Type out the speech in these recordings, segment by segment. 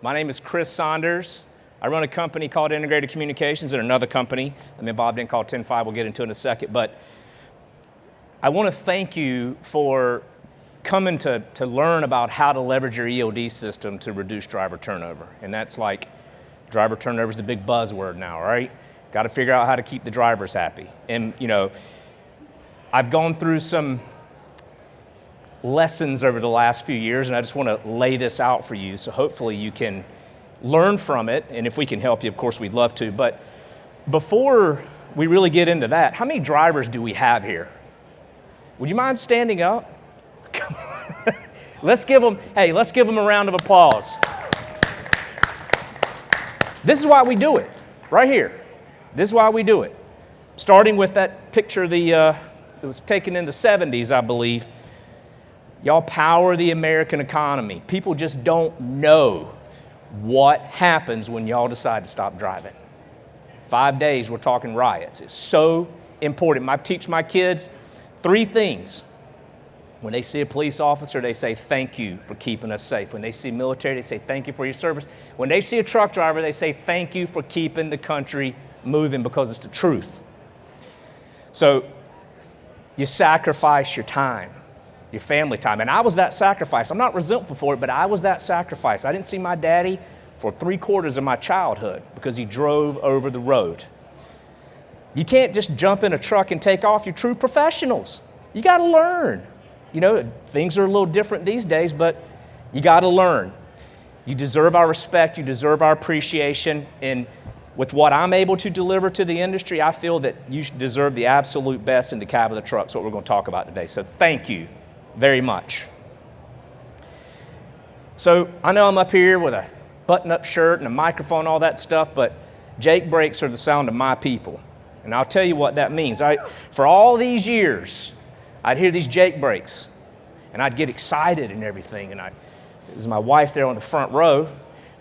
My name is Chris Saunders. I run a company called Integrated Communications and another company I'm involved in called 10-5. We'll get into it in a second. But I want to thank you for coming to learn about how to leverage your ELD system to reduce driver turnover. And that's like, driver turnover is the big buzzword now, right? Got to figure out how to keep the drivers happy. And, you know, I've gone through some lessons over the last few years, and I just want to lay this out for you, so hopefully you can learn from it, and if we can help you, of course, we'd love to. But before we really get into that, how many drivers do we have here? Would you mind standing up? Let's give them a round of applause. This is why we do it, right here. This is why we do it. Starting with that picture it was taken in the 70s, I believe. Y'all power the American economy. People just don't know what happens when y'all decide to stop driving. 5 days, we're talking riots. It's so important. I teach my kids 3 things. When they see a police officer, they say, thank you for keeping us safe. When they see military, they say, thank you for your service. When they see a truck driver, they say, thank you for keeping the country moving, because it's the truth. So you sacrifice your time, your family time. And I was that sacrifice. I'm not resentful for it, but I was that sacrifice. I didn't see my daddy for 3/4 of my childhood because he drove over the road. You can't just jump in a truck and take off. You're true professionals. You got to learn. You know, things are a little different these days, but you got to learn. You deserve our respect. You deserve our appreciation. And with what I'm able to deliver to the industry, I feel that you deserve the absolute best in the cab of the truck. That's what we're going to talk about today. So thank you very much. So I know I'm up here with a button-up shirt and a microphone and all that stuff, but Jake brakes are the sound of my people. And I'll tell you what that means. For all these years, I'd hear these Jake brakes, and I'd get excited and everything. And it was my wife there on the front row.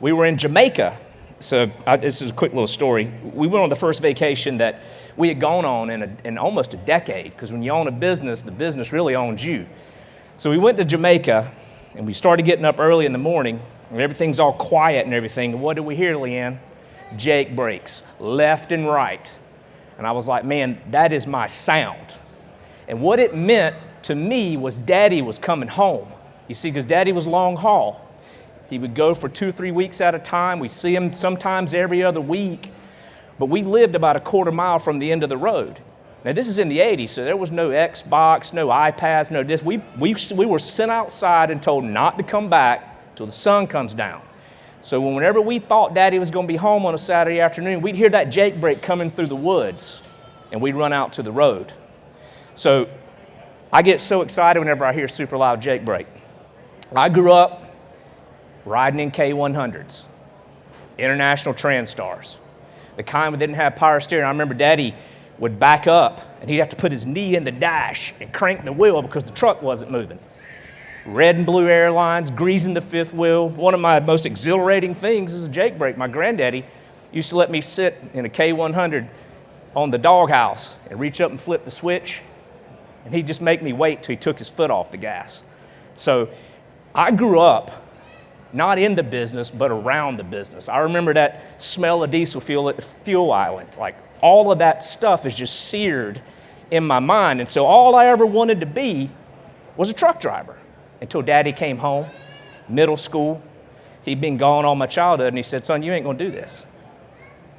We were in Jamaica. So this is a quick little story. We went on the first vacation that we had gone on in almost a decade, because when you own a business, the business really owns you. So we went to Jamaica, and we started getting up early in the morning, and everything's all quiet and everything. And what did we hear, Leanne? Jake brakes, left and right. And I was like, man, that is my sound. And what it meant to me was Daddy was coming home. You see, because Daddy was long haul. He would go for 2-3 weeks at a time. We see him sometimes every other week. But we lived about a 1/4 mile from the end of the road. Now, this is in the 80s, so there was no Xbox, no iPads, no this. We were sent outside and told not to come back till the sun comes down. So whenever we thought Daddy was going to be home on a Saturday afternoon, we'd hear that Jake brake coming through the woods, and we'd run out to the road. So I get so excited whenever I hear super loud Jake brake. I grew up riding in K100s, International Transtars, the kind that didn't have power steering. I remember Daddy would back up, and he'd have to put his knee in the dash and crank the wheel because the truck wasn't moving. Red and blue airlines, greasing the 5th wheel. One of my most exhilarating things is a Jake brake. My granddaddy used to let me sit in a K100 on the doghouse and reach up and flip the switch, and he'd just make me wait till he took his foot off the gas. So I grew up not in the business, but around the business. I remember that smell of diesel fuel at the fuel island. Like, all of that stuff is just seared in my mind. And so all I ever wanted to be was a truck driver until Daddy came home, middle school. He'd been gone all my childhood, and he said, son, you ain't gonna do this.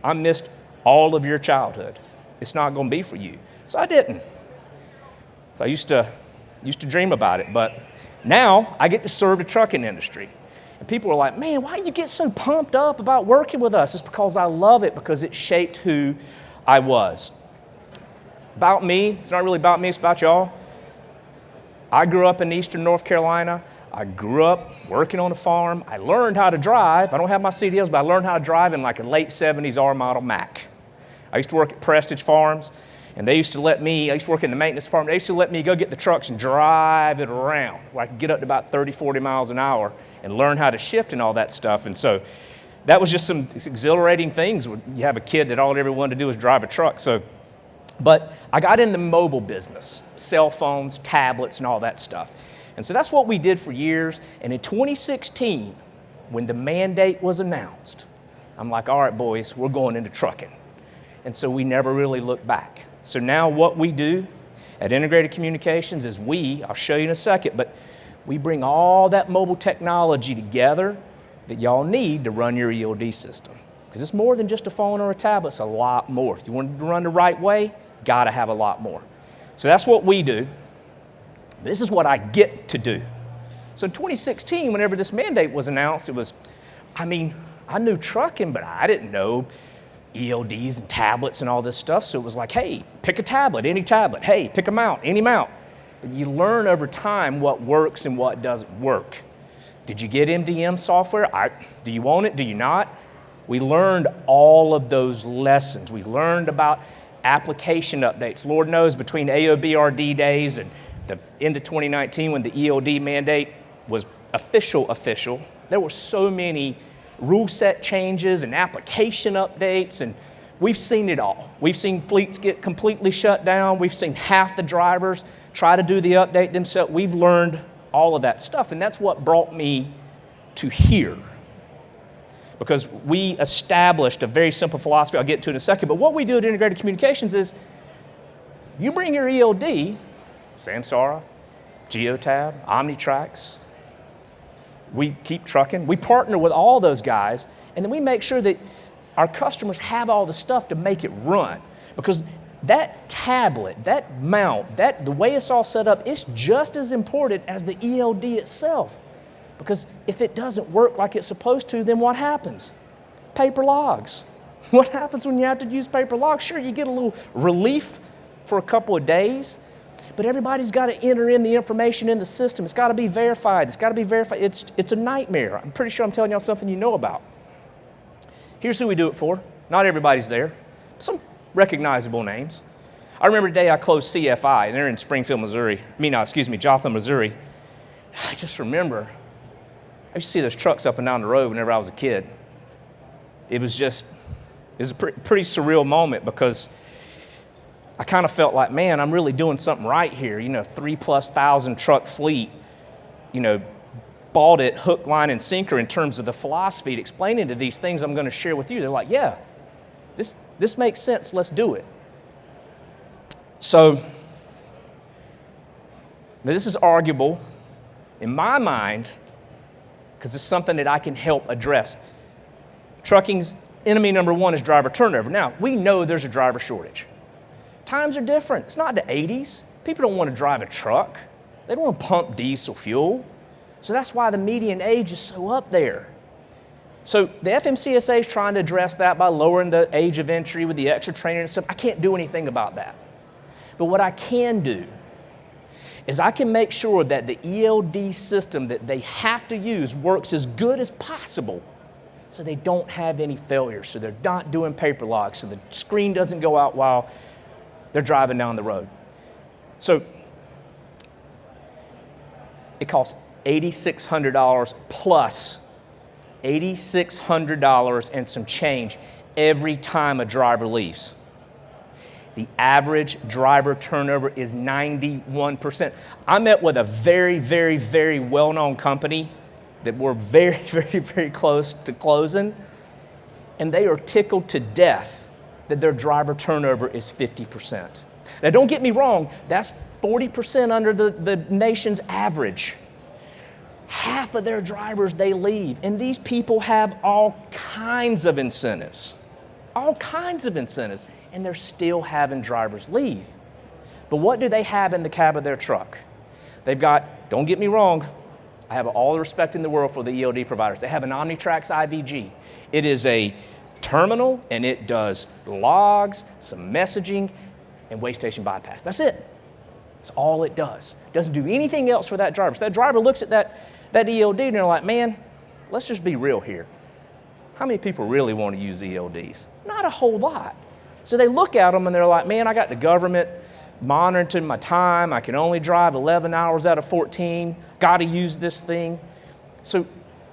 I missed all of your childhood. It's not gonna be for you. So I didn't. So I used to dream about it, but now I get to serve the trucking industry. And people are like, man, why do you get so pumped up about working with us? It's because I love it, because it shaped who I was. About me, it's not really about me, it's about y'all. I grew up in eastern North Carolina. I grew up working on a farm. I learned how to drive. I don't have my CDLs, but I learned how to drive in like a late 70s R model Mack. I used to work at Prestige Farms, and I used to work in the maintenance department. They used to let me go get the trucks and drive it around, where I could get up to about 30, 40 miles an hour and learn how to shift and all that stuff. And so that was just some exhilarating things when you have a kid that all they ever wanted to do was drive a truck. But I got in the mobile business, cell phones, tablets, and all that stuff. And so that's what we did for years. And in 2016, when the mandate was announced, I'm like, all right, boys, we're going into trucking. And so we never really looked back. So now what we do at Integrated Communications is I'll show you in a second, but we bring all that mobile technology together that y'all need to run your ELD system. Because it's more than just a phone or a tablet, it's a lot more. If you want it to run the right way, gotta have a lot more. So that's what we do. This is what I get to do. So in 2016, whenever this mandate was announced, I knew trucking, but I didn't know ELDs and tablets and all this stuff. So it was like, hey, pick a tablet, any tablet. Hey, pick a mount, any mount. But you learn over time what works and what doesn't work. Did you get MDM software? Do you own it? Do you not? We learned all of those lessons. We learned about application updates. Lord knows between AOBRD days and the end of 2019 when the ELD mandate was official, there were so many rule set changes and application updates, and we've seen it all. We've seen fleets get completely shut down. We've seen half the drivers try to do the update themselves. We've learned all of that stuff, and that's what brought me to here. Because we established a very simple philosophy I'll get to in a second, but what we do at Integrated Communications is you bring your ELD, Samsara, Geotab, Omnitrax, we keep trucking, we partner with all those guys, and then we make sure that our customers have all the stuff to make it run. Because that tablet, that mount, the way it's all set up, it's just as important as the ELD itself. Because if it doesn't work like it's supposed to, then what happens? Paper logs. What happens when you have to use paper logs? Sure, you get a little relief for a couple of days, but everybody's got to enter in the information in the system. It's got to be verified. It's got to be verified. It's a nightmare. I'm pretty sure I'm telling y'all something you know about. Here's who we do it for. Not everybody's there. Some recognizable names. I remember the day I closed CFI, and they're in Joplin, Missouri. I just remember, I used to see those trucks up and down the road whenever I was a kid. It was a pretty surreal moment because I kind of felt like, man, I'm really doing something right here. 3,000+ truck fleet, bought it hook, line, and sinker in terms of the philosophy, explaining to these things I'm going to share with you. They're like, yeah, this makes sense. Let's do it. So, now this is arguable in my mind because it's something that I can help address. Trucking's enemy number one is driver turnover. Now, we know there's a driver shortage. Times are different. It's not the 80s. People don't want to drive a truck. They don't want to pump diesel fuel. So that's why the median age is so up there. So the FMCSA is trying to address that by lowering the age of entry with the extra training and stuff. I can't do anything about that. But what I can do is I can make sure that the ELD system that they have to use works as good as possible so they don't have any failures, so they're not doing paper logs, so the screen doesn't go out while they're driving down the road. So it costs $8,600 plus $8,600 and some change every time a driver leaves. The average driver turnover is 91%. I met with a very, very, very well-known company that we're very, very, very close to closing, and they are tickled to death that their driver turnover is 50%. Now, don't get me wrong, that's 40% under the nation's average. Half of their drivers, they leave, and these people have all kinds of incentives, and they're still having drivers leave. But what do they have in the cab of their truck? They've got, don't get me wrong, I have all the respect in the world for the ELD providers. They have an Omnitrax IVG. It is a terminal, and it does logs, some messaging, and way station bypass. That's it. That's all it does. It doesn't do anything else for that driver. So that driver looks at that ELD, and they're like, man, let's just be real here. How many people really want to use ELDs? Not a whole lot. So they look at them, and they're like, man, I got the government monitoring my time. I can only drive 11 hours out of 14. Got to use this thing. So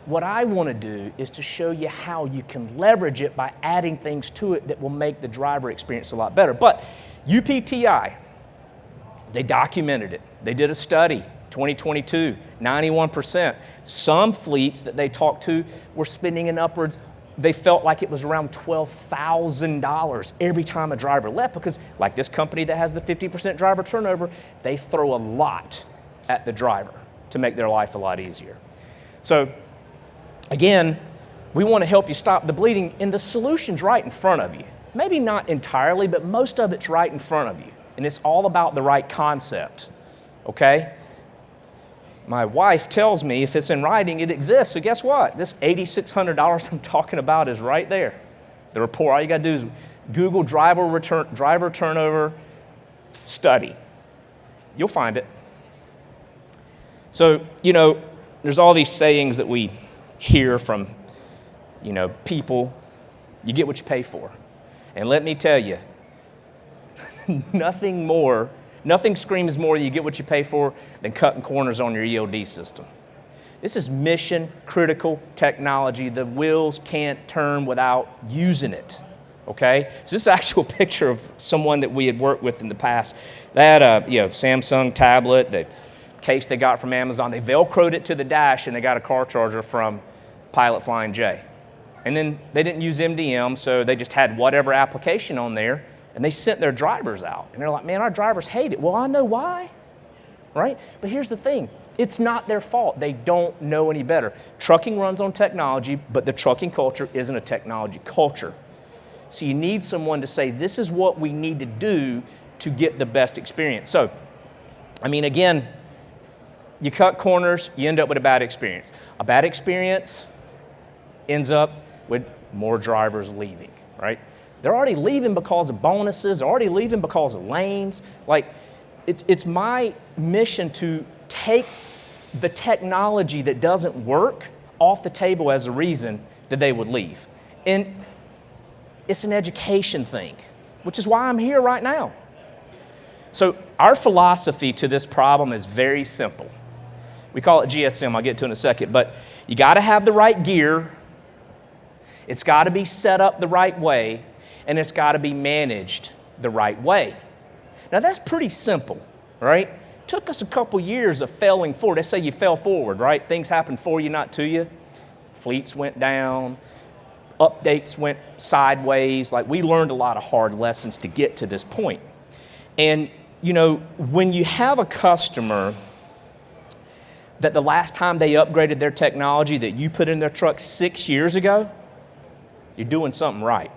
what I want to do is to show you how you can leverage it by adding things to it that will make the driver experience a lot better. But UPTI, they documented it. They did a study 2022, 91%. Some fleets that they talked to were spending in upwards, they felt like it was around $12,000 every time a driver left, because like this company that has the 50% driver turnover, they throw a lot at the driver to make their life a lot easier. So again, we want to help you stop the bleeding, and the solution's right in front of you. Maybe not entirely, but most of it's right in front of you. And it's all about the right concept, okay? My wife tells me if it's in writing, it exists. So guess what? This $8,600 I'm talking about is right there. The report, all you got to do is Google driver turnover study. You'll find it. So, there's all these sayings that we hear from, people. You get what you pay for. And let me tell you, nothing screams more you get what you pay for than cutting corners on your ELD system. This is mission critical technology. The wheels can't turn without using it, okay? So this is actual picture of someone that we had worked with in the past. They had a Samsung tablet, the case they got from Amazon. They Velcroed it to the dash, and they got a car charger from Pilot Flying J. And then they didn't use MDM, so they just had whatever application on there, and they sent their drivers out. And they're like, man, our drivers hate it. Well, I know why, right? But here's the thing. It's not their fault. They don't know any better. Trucking runs on technology, but the trucking culture isn't a technology culture. So you need someone to say, this is what we need to do to get the best experience. So, again, you cut corners, you end up with a bad experience. A bad experience ends up with more drivers leaving, right? They're already leaving because of bonuses. They're already leaving because of lanes. It's my mission to take the technology that doesn't work off the table as a reason that they would leave. And it's an education thing, which is why I'm here right now. So our philosophy to this problem is very simple. We call it GSM. I'll get to it in a second. But you got to have the right gear. It's got to be set up the right way. And it's got to be managed the right way. Now that's pretty simple, right? Took us a couple years of failing forward. They say you fell forward, right? Things happened for you, not to you. Fleets went down. Updates went sideways. We learned a lot of hard lessons to get to this point. And, when you have a customer that the last time they upgraded their technology that you put in their truck 6 years ago, you're doing something right.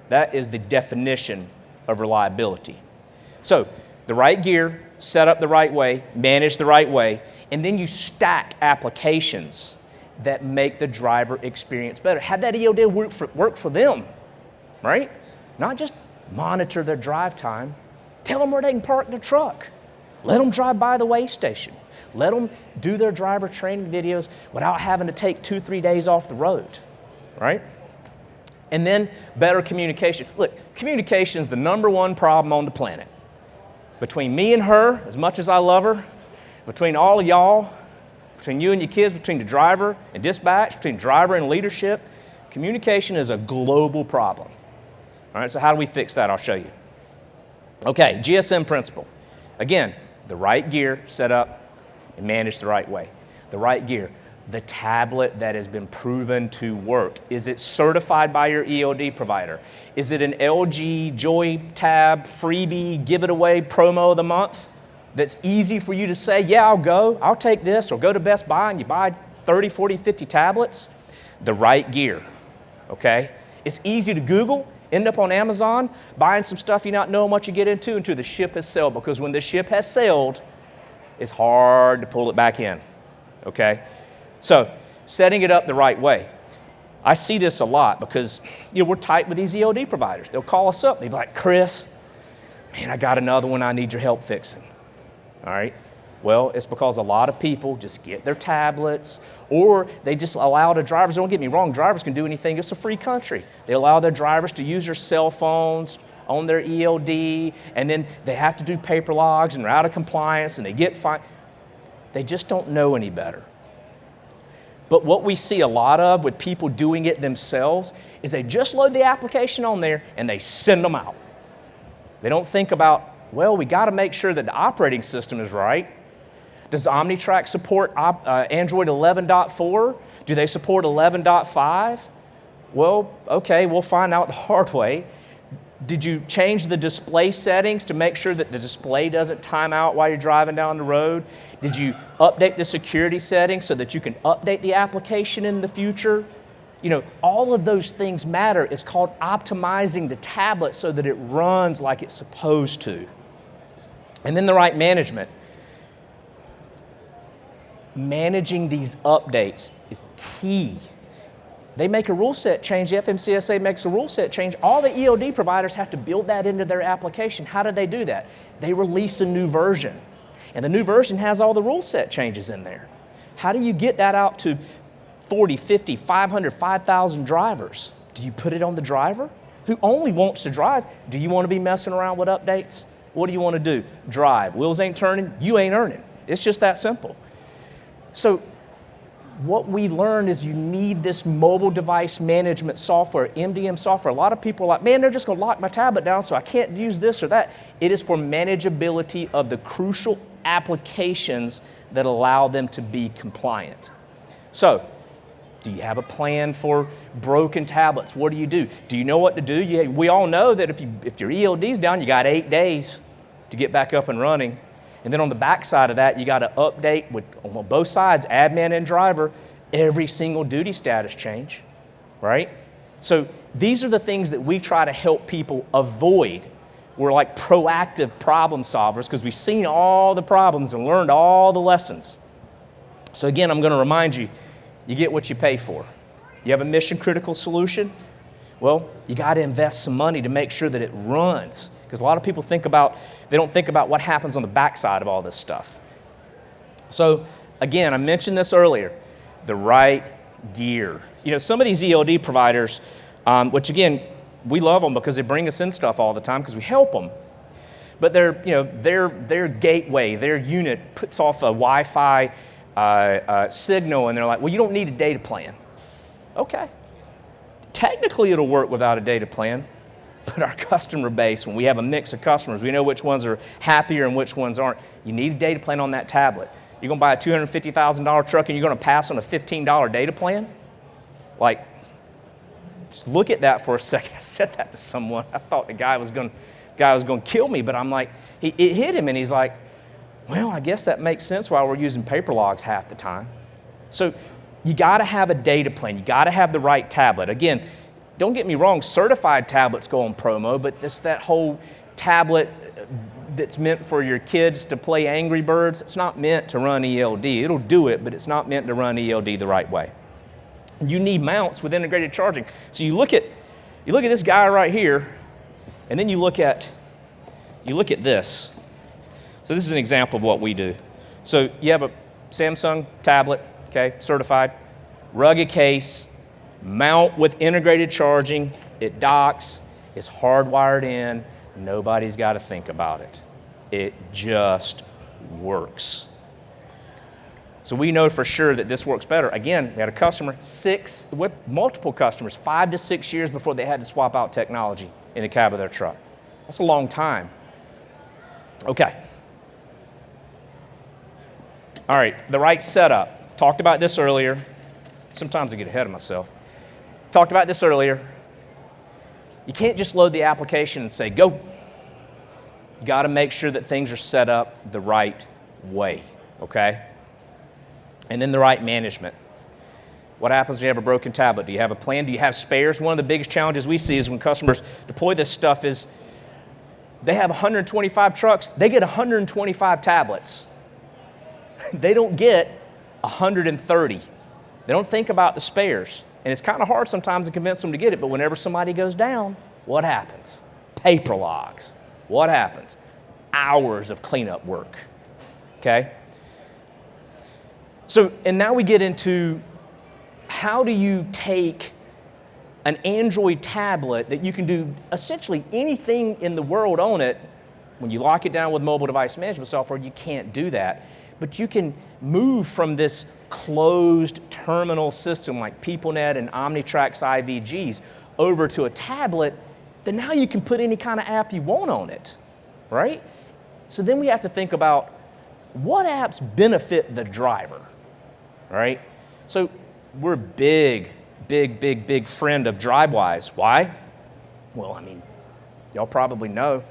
That is the definition of reliability. So the right gear, set up the right way, manage the right way, and then you stack applications that make the driver experience better. Have that ELD work for them, right? Not just monitor their drive time. Tell them where they can park their truck. Let them drive by the weigh station. Let them do their driver training videos without having to take 2-3 days off the road, right? And then better communication. Look, communication is the #1 problem on the planet. Between me and her, as much as I love her, between all of y'all, between you and your kids, between the driver and dispatch, between driver and leadership, communication is a global problem. All right, so how do we fix that? I'll show you. Okay, GSM principle. Again, the right gear set up and managed the right way. The right gear. The tablet that has been proven to work. Is it certified by your ELD provider? Is it an LG Joy Tab freebie, give it away promo of the month? That's easy for you to say, yeah, I'll take this, or go to Best Buy and you buy 30, 40, 50 tablets. The right gear, okay? It's easy to Google, end up on Amazon, buying some stuff you not knowing what you get into until the ship has sailed, because when the ship has sailed, it's hard to pull it back in, okay? So, setting it up the right way. I see this a lot because, we're tight with these ELD providers. They'll call us up. They'll be like, Chris, man, I got another one I need your help fixing. All right? Well, it's because a lot of people just get their tablets, or they just allow the drivers. Don't get me wrong, drivers can do anything. It's a free country. They allow their drivers to use their cell phones on their ELD, and then they have to do paper logs, and they're out of compliance, and they get fined. They just don't know any better. But what we see a lot of with people doing it themselves is they just load the application on there and they send them out. They don't think about, well, we got to make sure that the operating system is right. Does OmniTrack support Android 11.4? Do they support 11.5? Well, okay, we'll find out the hard way. Did you change the display settings to make sure that the display doesn't time out while you're driving down the road? Did you update the security settings so that you can update the application in the future? You know, all of those things matter. It's called optimizing the tablet so that it runs like it's supposed to. And then the right management. Managing these updates is key. They make a rule set change, the FMCSA makes a rule set change. All the ELD providers have to build that into their application. How do they do that? They release a new version. And the new version has all the rule set changes in there. How do you get that out to 40, 50, 500, 5,000 drivers? Do you put it on the driver who only wants to drive? Do you want to be messing around with updates? What do you want to do? Drive. Wheels ain't turning, you ain't earning. It's just that simple. So what we learned is you need this mobile device management software, MDM software. A lot of people are like, man, they're just going to lock my tablet down so I can't use this or that. It is for manageability of the crucial applications that allow them to be compliant. So, do you have a plan for broken tablets? What do you do? Do you know what to do? We all know that if your ELD's down, you got 8 days to get back up and running. And then on the back side of that, you got to update on both sides, admin and driver, every single duty status change, right? So these are the things that we try to help people avoid. We're like proactive problem solvers because we've seen all the problems and learned all the lessons. So again, I'm going to remind you, you get what you pay for. You have a mission critical solution? Well, you got to invest some money to make sure that it runs. Because a lot of people they don't think about what happens on the backside of all this stuff. So again, I mentioned this earlier, the right gear. You know, some of these ELD providers, which again, we love them because they bring us in stuff all the time because we help them. But their gateway, their unit puts off a Wi-Fi signal and they're like, well, you don't need a data plan. Okay. Technically it'll work without a data plan. But our customer base, when we have a mix of customers, we know which ones are happier and which ones aren't. You need a data plan on that tablet. You're going to buy a $250,000 truck and you're going to pass on a $15 data plan? Like, just look at that for a second. I said that to someone. I thought the guy was going to kill me, but I'm like, it hit him and he's like, well, I guess that makes sense why we're using paper logs half the time. So you got to have a data plan. You got to have the right tablet. Again, don't get me wrong, certified tablets go on promo, but it's that whole tablet that's meant for your kids to play Angry Birds. It's not meant to run ELD. It'll do it, but it's not meant to run ELD the right way. You need mounts with integrated charging. So you look at this guy right here, and then you look at this. So this is an example of what we do. So you have a Samsung tablet, okay, certified, rugged case, mount with integrated charging, it docks, it's hardwired in, nobody's got to think about it. It just works. So we know for sure that this works better. Again, we had a customer, with multiple customers, 5 to 6 years before they had to swap out technology in the cab of their truck. That's a long time. Okay. All right, the right setup. Talked about this earlier. Sometimes I get ahead of myself. Talked about this earlier. You can't just load the application and say, go. You got to make sure that things are set up the right way, okay? And then the right management. What happens when you have a broken tablet? Do you have a plan? Do you have spares? One of the biggest challenges we see is when customers deploy this stuff is they have 125 trucks, they get 125 tablets. They don't get 130. They don't think about the spares. And it's kind of hard sometimes to convince them to get it, but whenever somebody goes down, what happens? Paper logs. What happens? Hours of cleanup work, okay? So, and now we get into how do you take an Android tablet that you can do essentially anything in the world on it. When you lock it down with mobile device management software, you can't do that. But you can move from this closed terminal system like PeopleNet and OmniTrack's IVGs over to a tablet that now you can put any kind of app you want on it, right? So then we have to think about what apps benefit the driver, right? So we're a big friend of DriveWise. Why? Well, I mean, y'all probably know.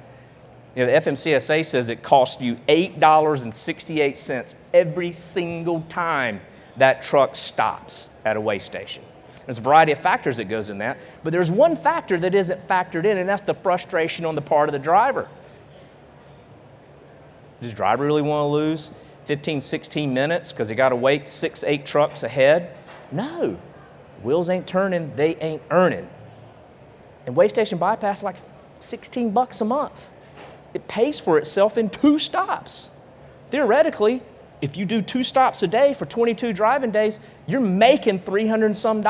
You know, the FMCSA says it costs you $8.68 every single time that truck stops at a weigh station. There's a variety of factors that goes in that, but there's one factor that isn't factored in, and that's the frustration on the part of the driver. Does the driver really want to lose 15, 16 minutes because they got to wait 6, 8 trucks ahead? No. Wheels ain't turning, they ain't earning. And weigh station bypass is like $16 a month. It pays for itself in 2 stops. Theoretically, if you do 2 stops a day for 22 driving days, you're making $300 and some.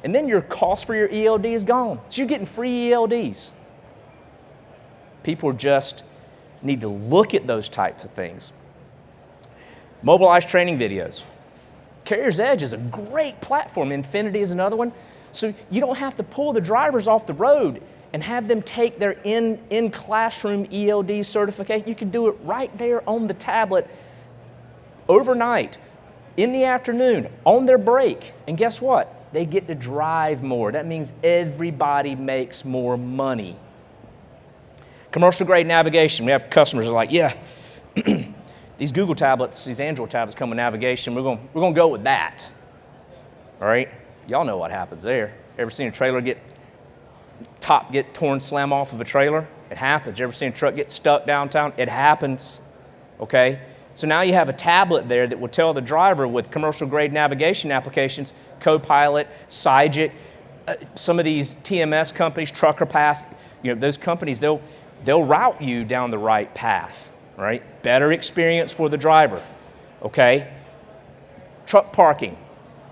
And then your cost for your ELD is gone. So you're getting free ELDs. People just need to look at those types of things. Mobilized training videos. Carrier's Edge is a great platform. Infinity is another one. So you don't have to pull the drivers off the road and have them take their in-classroom ELD certification. You can do it right there on the tablet overnight, in the afternoon, on their break. And guess what? They get to drive more. That means everybody makes more money. Commercial grade navigation. We have customers who are like, yeah, these Google tablets, these Android tablets come with navigation. We're gonna go with that. All right? Y'all know what happens there. Ever seen a trailer get torn slam off of a trailer? It happens. You ever seen a truck get stuck downtown? It happens. Okay? So now you have a tablet there that will tell the driver with commercial grade navigation applications, Copilot, Cygic, some of these TMS companies, Trucker Path, you know, those companies, they'll route you down the right path, right? Better experience for the driver, okay? Truck parking.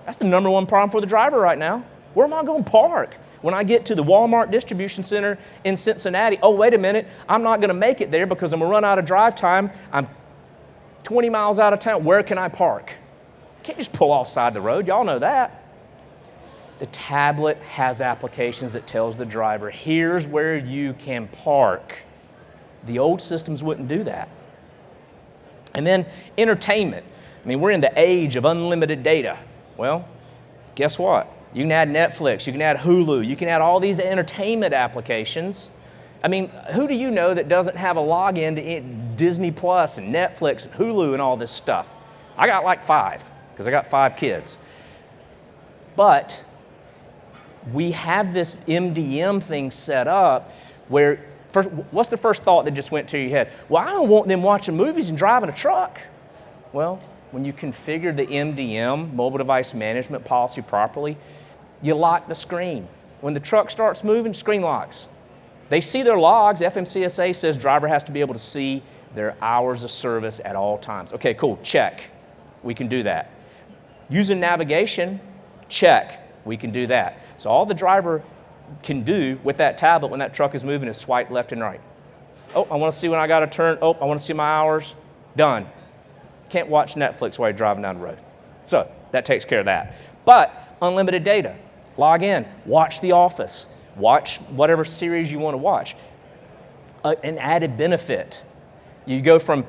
That's the #1 problem for the driver right now. Where am I going to park? When I get to the Walmart distribution center in Cincinnati, oh, wait a minute, I'm not going to make it there because I'm going to run out of drive time. I'm 20 miles out of town. Where can I park? You can't just pull off side the road. Y'all know that. The tablet has applications that tells the driver, here's where you can park. The old systems wouldn't do that. And then entertainment. I mean, we're in the age of unlimited data. Well, guess what? You can add Netflix, you can add Hulu, you can add all these entertainment applications. I mean, who do you know that doesn't have a login to Disney Plus and Netflix and Hulu and all this stuff? I got like 5, because I got 5 kids. But we have this MDM thing set up where, first, what's the first thought that just went to your head? Well, I don't want them watching movies and driving a truck. Well, when you configure the MDM, mobile device management policy properly, you lock the screen. When the truck starts moving, screen locks. They see their logs. FMCSA says driver has to be able to see their hours of service at all times. Okay, cool, check. We can do that. Using navigation, check. We can do that. So all the driver can do with that tablet when that truck is moving is swipe left and right. Oh, I want to see when I got to turn. Oh, I want to see my hours. Done. Can't watch Netflix while you're driving down the road. So that takes care of that. But unlimited data. Log in. Watch The Office. Watch whatever series you want to watch. An added benefit. You go from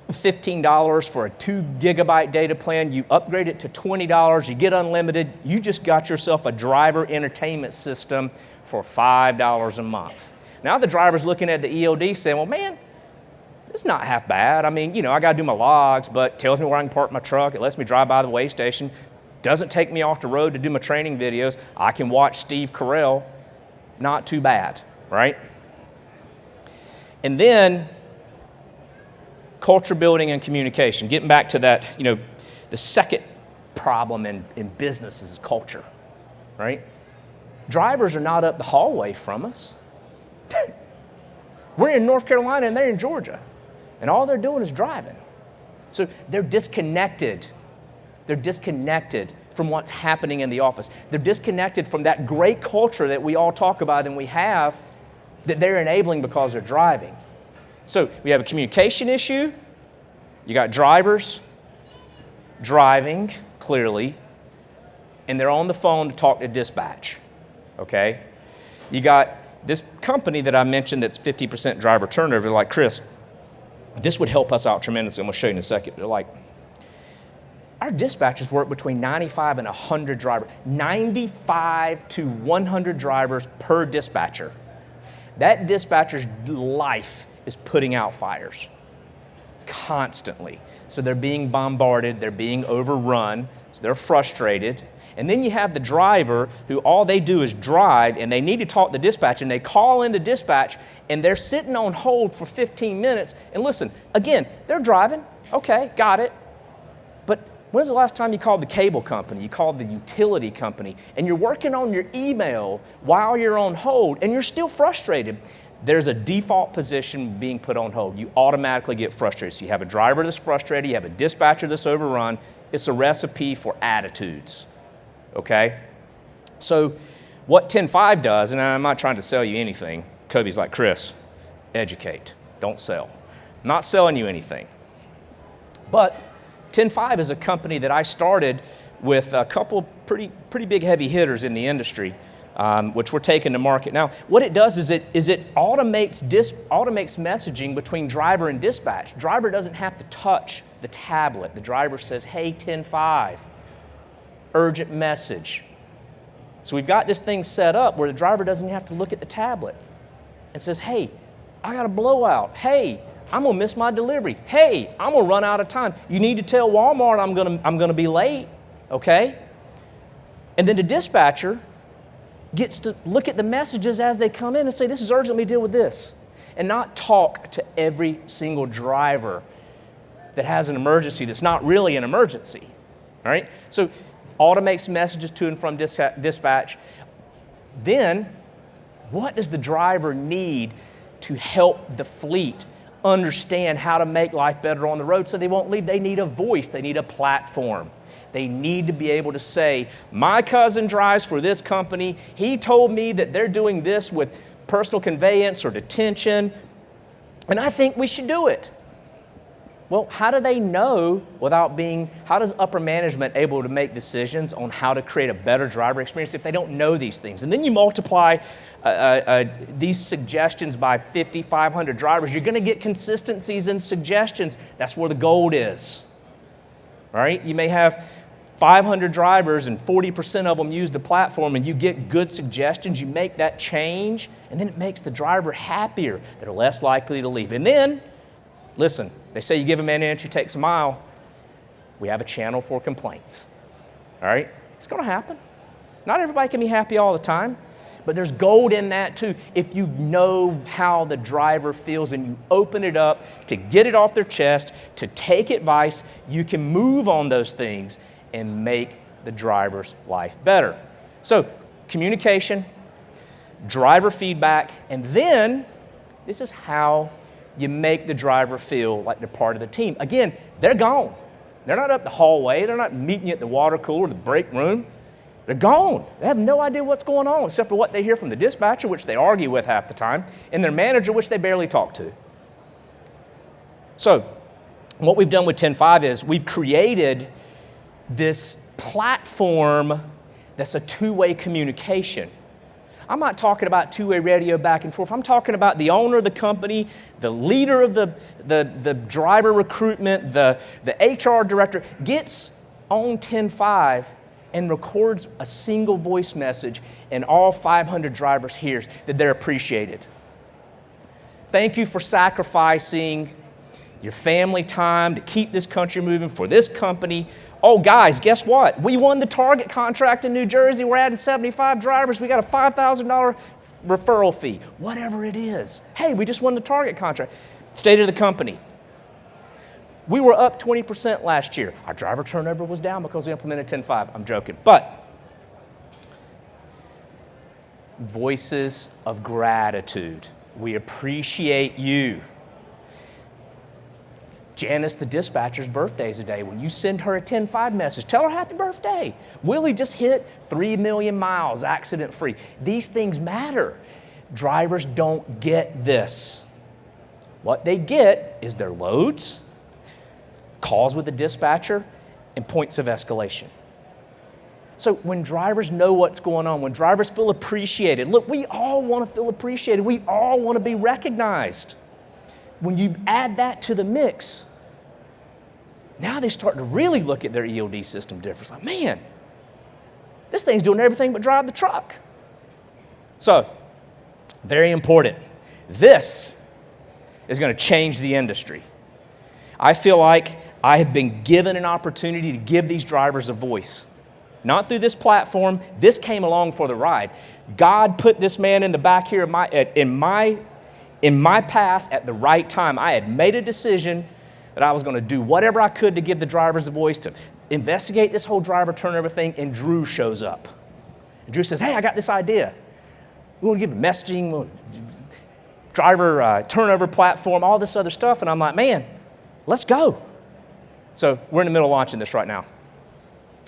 $15 for a 2 gigabyte data plan, you upgrade it to $20, you get unlimited, you just got yourself a driver entertainment system for $5 a month. Now the driver's looking at the ELD saying, well, man, it's not half bad. I mean, you know, I got to do my logs, but it tells me where I can park my truck. It lets me drive by the weigh station. Doesn't take me off the road to do my training videos. I can watch Steve Carell. Not too bad, right? And then culture building and communication. Getting back to that, you know, the second problem in business is culture, right? Drivers are not up the hallway from us. We're in North Carolina and they're in Georgia, and all they're doing is driving. So they're disconnected. They're disconnected from what's happening in the office. They're disconnected from that great culture that we all talk about and we have that they're enabling because they're driving. So we have a communication issue. You got drivers driving, clearly, and they're on the phone to talk to dispatch, okay? You got this company that I mentioned that's 50% driver turnover, like Chris. this would help us out tremendously. I'm going to show you in a second. They're like, our dispatchers work between 95 and 100 drivers. 95 to 100 drivers per dispatcher. That dispatcher's life is putting out fires constantly. So they're being bombarded, they're being overrun, so they're frustrated. And then you have the driver who all they do is drive, and they need to talk to dispatch, and they call into dispatch, and they're sitting on hold for 15 minutes. And listen, again, they're driving. Okay, got it. But when's the last time you called the cable company, you called the utility company, and you're working on your email while you're on hold, and you're still frustrated? There's a default position being put on hold. You automatically get frustrated. So you have a driver that's frustrated, you have a dispatcher that's overrun. It's a recipe for attitudes, okay? So what 10.5 does, and I'm not trying to sell you anything. Kobe's like, Chris, educate, don't sell. I'm not selling you anything. But 10.5 is a company that I started with a couple pretty big heavy hitters in the industry, which we're taking to market now. What it does is it automates messaging between driver and dispatch. Driver doesn't have to touch the tablet. The driver says, hey, 10.5, urgent message. So we've got this thing set up where the driver doesn't have to look at the tablet. It says, hey, I got a blowout. Hey, I'm gonna miss my delivery. Hey, I'm gonna run out of time. You need to tell Walmart I'm gonna be late, okay? And then the dispatcher gets to look at the messages as they come in and say, this is urgent, let me deal with this. And not talk to every single driver that has an emergency that's not really an emergency, all right? So automates messages to and from dispatch. Then, what does the driver need to help the fleet understand how to make life better on the road so they won't leave? They need a voice, they need a platform. They need to be able to say, my cousin drives for this company. He told me that they're doing this with personal conveyance or detention, and I think we should do it. Well, how do they know how does upper management able to make decisions on how to create a better driver experience if they don't know these things? And then you multiply these suggestions by 50, 500 drivers, you're gonna get consistencies in suggestions. That's where the gold is, all right? You may have 500 drivers and 40% of them use the platform, and you get good suggestions, you make that change, and then it makes the driver happier. They're less likely to leave. And then, listen, they say you give a man an inch, he takes a mile. We have a channel for complaints, all right? It's gonna happen. Not everybody can be happy all the time, but there's gold in that too. If you know how the driver feels and you open it up to get it off their chest, to take advice, you can move on those things and make the driver's life better. So communication, driver feedback, and then this is how you make the driver feel like they're part of the team. Again, they're gone. They're not up the hallway. They're not meeting you at the water cooler, the break room. They're gone. They have no idea what's going on except for what they hear from the dispatcher, which they argue with half the time, and their manager, which they barely talk to. So what we've done with 10.5 is we've created this platform that's a two-way communication. I'm not talking about two-way radio back and forth. I'm talking about the owner of the company, the leader of the driver recruitment, the HR director gets on 10.5 and records a single voice message, and all 500 drivers hears that they're appreciated. Thank you for sacrificing your family time to keep this country moving for this company. Oh, guys, guess what? We won the Target contract in New Jersey. We're adding 75 drivers. We got a $5,000 referral fee, whatever it is. Hey, we just won the Target contract. State of the company. We were up 20% last year. Our driver turnover was down because we implemented 10.5. I'm joking. But voices of gratitude. We appreciate you. Janice, the dispatcher's birthday is today. When you send her a 10.5 message, tell her happy birthday. Willie just hit 3 million miles accident-free. These things matter. Drivers don't get this. What they get is their loads, calls with the dispatcher, and points of escalation. So when drivers know what's going on, when drivers feel appreciated, look, we all want to feel appreciated. We all want to be recognized. when you add that to the mix, now they start to really look at their ELD system different. It's like, man, this thing's doing everything but drive the truck. So, very important. This is going to change the industry. I feel like I have been given an opportunity to give these drivers a voice. Not through this platform. This came along for the ride. God put this man in the back here in my path at the right time. I had made a decision that I was going to do whatever I could to give the drivers a voice, to investigate this whole driver turnover thing, and Drew shows up. And Drew says, hey, I got this idea. We want to give messaging, driver turnover platform, all this other stuff. And I'm like, man, let's go. So we're in the middle of launching this right now.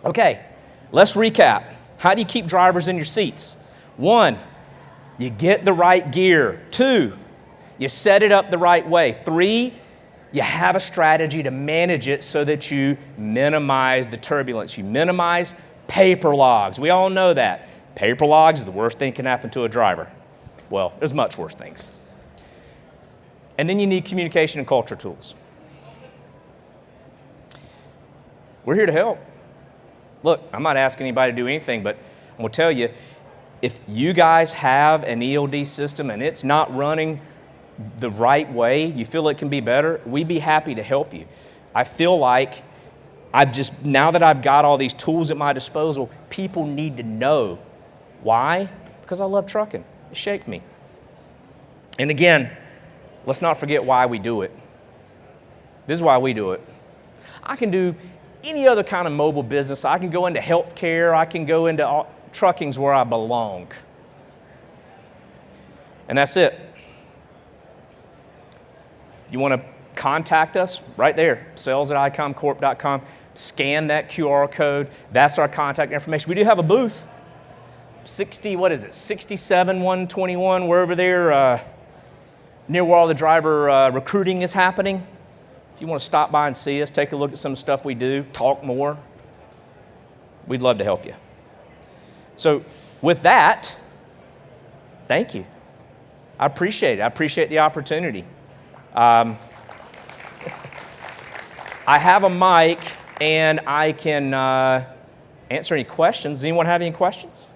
Okay, let's recap. How do you keep drivers in your seats? 1, you get the right gear. 2, you set it up the right way. 3, you have a strategy to manage it so that you minimize the turbulence. You minimize paper logs. We all know that. Paper logs is the worst thing that can happen to a driver. Well, there's much worse things. And then you need communication and culture tools. We're here to help. Look, I'm not asking anybody to do anything, but I'm going to tell you, if you guys have an ELD system and it's not running the right way, you feel it can be better, we'd be happy to help you. I feel like now that I've got all these tools at my disposal, people need to know. Why? Because I love trucking. It shaped me. And again, let's not forget why we do it. This is why we do it. I can do any other kind of mobile business. I can go into healthcare. I can go into trucking's where I belong. And that's it. You want to contact us? Right there, sales@icomcorp.com. Scan that QR code. That's our contact information. We do have a booth. 67121, we're over there near where all the driver recruiting is happening. If you want to stop by and see us, take a look at some stuff we do, talk more, we'd love to help you. So with that, thank you. I appreciate it. I appreciate the opportunity. I have a mic and I can answer any questions. Does anyone have any questions?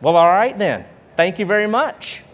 Well, all right then. Thank you very much.